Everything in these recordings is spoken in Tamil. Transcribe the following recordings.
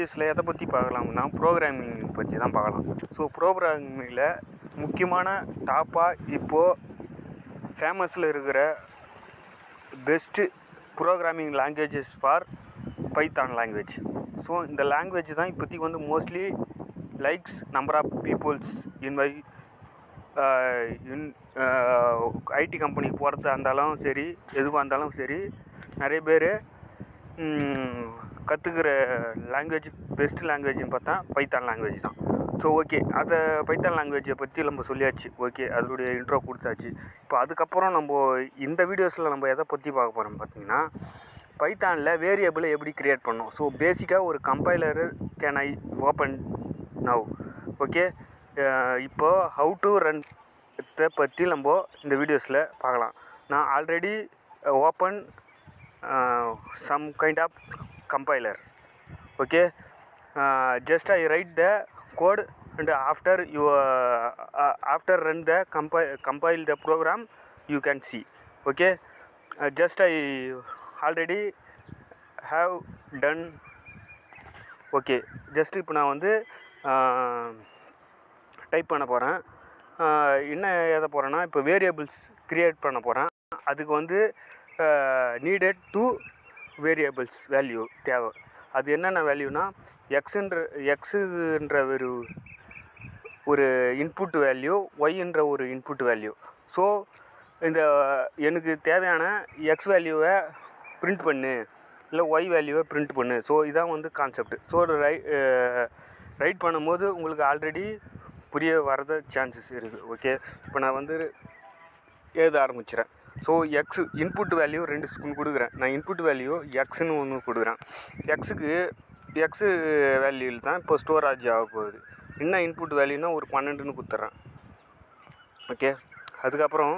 வீடியோஸில் எதை பற்றி பார்க்கலாம்னா ப்ரோக்ராமிங் பற்றி தான் பார்க்கலாம். ஸோ ப்ரோக்ராமிங்கில் முக்கியமான டாப்பாக இப்போது ஃபேமஸில் இருக்கிற best programming languages for python language. So இந்த லாங்குவேஜ் தான் இப்போதைக்கு வந்து mostly likes number of peoples in my IT கம்பெனிக்கு போகிறதா இருந்தாலும் சரி, எதுவாக இருந்தாலும் சரி, நிறைய பேர் கற்றுக்கிற லாங்குவேஜ் பெஸ்ட் லாங்குவேஜ்னு பார்த்தா பைத்தான் லாங்குவேஜ் தான். ஸோ ஓகே, அதை பைத்தான் லாங்குவேஜை பற்றி நம்ம சொல்லியாச்சு. ஓகே, அதனுடைய இன்ட்ரோ கொடுத்தாச்சு. இப்போ அதுக்கப்புறம் நம்ம இந்த வீடியோஸில் நம்ம எதை பற்றி பார்க்க போகிறோம் பார்த்தீங்கன்னா, பைத்தானில் வேரியபிளை எப்படி க்ரியேட் பண்ணோம். ஸோ பேசிக்காக ஒரு compiler can I open now. Okay, இப்போது ஹவு டு ரன் இதை பற்றி நம்ம இந்த வீடியோஸில் பார்க்கலாம். நான் already open some kind of compilers. Okay, just I write the code and after you after run the compile the program you can see. Okay, just I already have done. Okay, just இப்போ நான் வந்து டைப் பண்ண போகிறேன். என்ன எழுத போகிறேன்னா, இப்போ வேரியபிள்ஸ் க்ரியேட் பண்ண போகிறேன். அதுக்கு வந்து நீடட் 2 வேரியபிள்ஸ் வேல்யூ தேவை. அது என்னென்ன வேல்யூனா, எக்ஸுன்ற ஒரு இன்புட் வேல்யூ, ஒய்ன்ற ஒரு இன்புட் வேல்யூ. ஸோ இந்த எனக்கு தேவையான எக்ஸ் வேல்யூவை பிரிண்ட் பண்ணு, இல்லை ஒய் வேல்யூவை பிரிண்ட் பண்ணு. ஸோ இதான் வந்து கான்செப்ட். ஸோ ரைட் பண்ணும்போது உங்களுக்கு ஆல்ரெடி புரிய வரத சான்சஸ் இருக்குது. ஓகே, இப்போ நான் வந்து எழுத ஆரம்பிச்சிடறேன். ஸோ எக்ஸு இன்புட் வேல்யூ 2 கொடுக்குறேன். நான் இன்புட் வேல்யூ எக்ஸுன்னு ஒன்று கொடுக்குறேன். எக்ஸு வேல்யூவில் தான் இப்போ ஸ்டோரேஜ் ஆக போகுது. என்ன இன்புட் வேல்யூனா ஒரு 12ன்னு கொடுத்துட்றேன். ஓகே, அதுக்கப்புறம்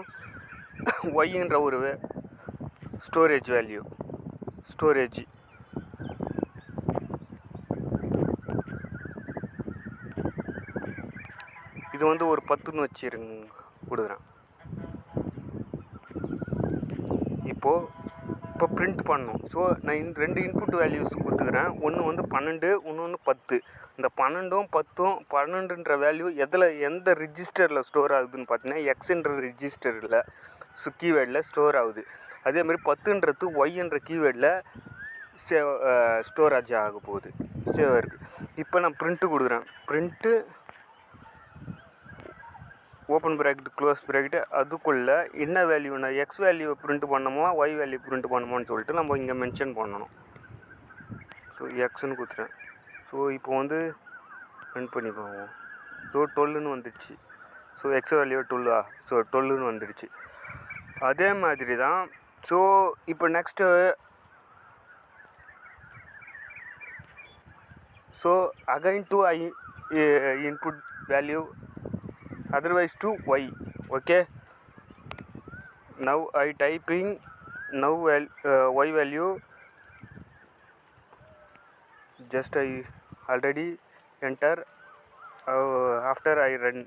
ஒய்ன்ற ஒரு ஸ்டோரேஜ் வேல்யூ, ஸ்டோரேஜ் இது வந்து ஒரு 10ன்னு வச்சுருங்க கொடுக்குறேன். இப்போ பிரிண்ட் பண்ணணும். ஸோ நான் 2 இன்புட் வேல்யூஸ் கொடுத்துக்கிறேன். ஒன்று வந்து 12, இன்னொன்று 10. இந்த 12ம் 10ம் 12ன்ற வேல்யூ எந்த ரிஜிஸ்டரில் ஸ்டோர் ஆகுதுன்னு பார்த்தீங்கன்னா, எக்ஸுன்ற ரிஜிஸ்டரில் கீவேர்டில் ஸ்டோர் ஆகுது. அதேமாதிரி 10ன்றது ஒய்ன்ற கீவேர்டில் ஸ்டோரேஜ் ஆக போகுது, சேவ் இருக்குது. இப்போ நான் பிரிண்ட்டு கொடுக்குறேன். Print open bracket close bracket, அதுக்குள்ளே என்ன வேல்யூனா எக்ஸ் வேல்யூவை பிரிண்ட் பண்ணணுமா ஒய் வேல்யூ பிரிண்ட் பண்ணணுமான்னு சொல்லிட்டு நம்ம இங்கே மென்ஷன் பண்ணணும். ஸோ எக்ஸ்ன்னு கொடுத்துறேன். ஸோ இப்போ வந்து ரன் பண்ணி போவோம். ஸோ 12ன்னு வந்துடுச்சு. So X value 12. ஸோ 12ன்னு வந்துடுச்சு. அதே மாதிரி தான். ஸோ இப்போ next so again to I input value otherwise to y. Okay, now I typing now y value, just I already enter. After I run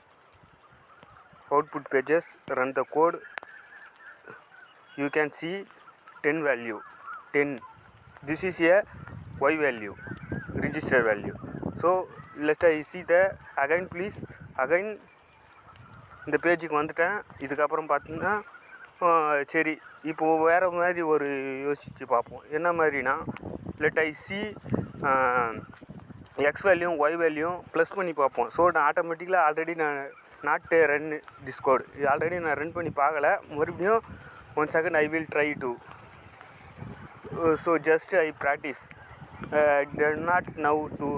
output pages, run the code, you can see 10 value 10. This is a y value, register value. So let I see the again, please. Again இந்த பேஜுக்கு வந்துட்டேன். இதுக்கப்புறம் பார்த்தீங்கன்னா சரி, இப்போது வேறு மாதிரி ஒரு யோசித்து பார்ப்போம். என்ன மாதிரினா, let I see X value Y value plus பண்ணி பார்ப்போம். ஸோ நான் ஆட்டோமேட்டிக்கலாக ஆல்ரெடி நான் நாட் ரன் திஸ் கோட், இது ஆல்ரெடி நான் ரன் பண்ணி பார்க்கல. மறுபடியும் 1 second I will try to. So just I practice not now to.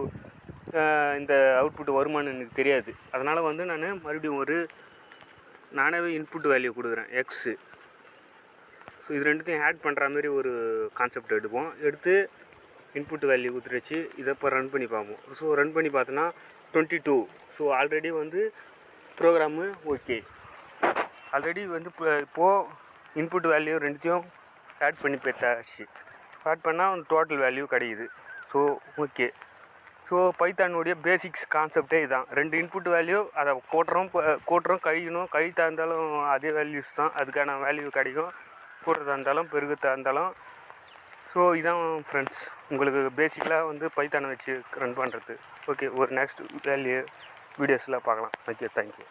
இந்த அவுட்புட் வருமானு எனக்கு தெரியாது. அதனால் வந்து நான் மறுபடியும் நானாகவே இன்புட் வேல்யூ கொடுக்குறேன் எக்ஸு. ஸோ இது ரெண்டுத்தையும் ஆட் பண்ணுற மாதிரி ஒரு கான்செப்ட் எடுத்து இன்புட் வேல்யூ கொடுத்துருச்சு. இதை இப்போ ரன் பண்ணி பார்ப்போம். ஸோ ரன் பண்ணி பார்த்தோன்னா 22. ஸோ ஆல்ரெடி வந்து ப்ரோக்ராமு ஓகே. ஆல்ரெடி வந்து இப்போது இன்புட் வேல்யூ ரெண்டுத்தையும் ஆட் பண்ணி பெற்றாச்சு. ஆட் பண்ணால் டோட்டல் வேல்யூ கிடைக்குது. So okay. ஸோ பைத்தானுடைய பேசிக்ஸ் கான்செப்டே இதுதான். 2 இன்புட் வேல்யூ, அதை கூட்டுறோம் கழித்தா இருந்தாலும் அதே வேல்யூஸ் தான், அதுக்கான வேல்யூ கிடைக்கும். கூட்டுறதா இருந்தாலும் பெருகத்தா இருந்தாலும் ஸோ இதான் ஃப்ரெண்ட்ஸ் உங்களுக்கு பேசிக்கலாக வந்து பைத்தானை வச்சு ரன் பண்ணுறது. ஓகே, ஒரு நெக்ஸ்ட் வீடியோஸில் பார்க்கலாம். Okay, thank you.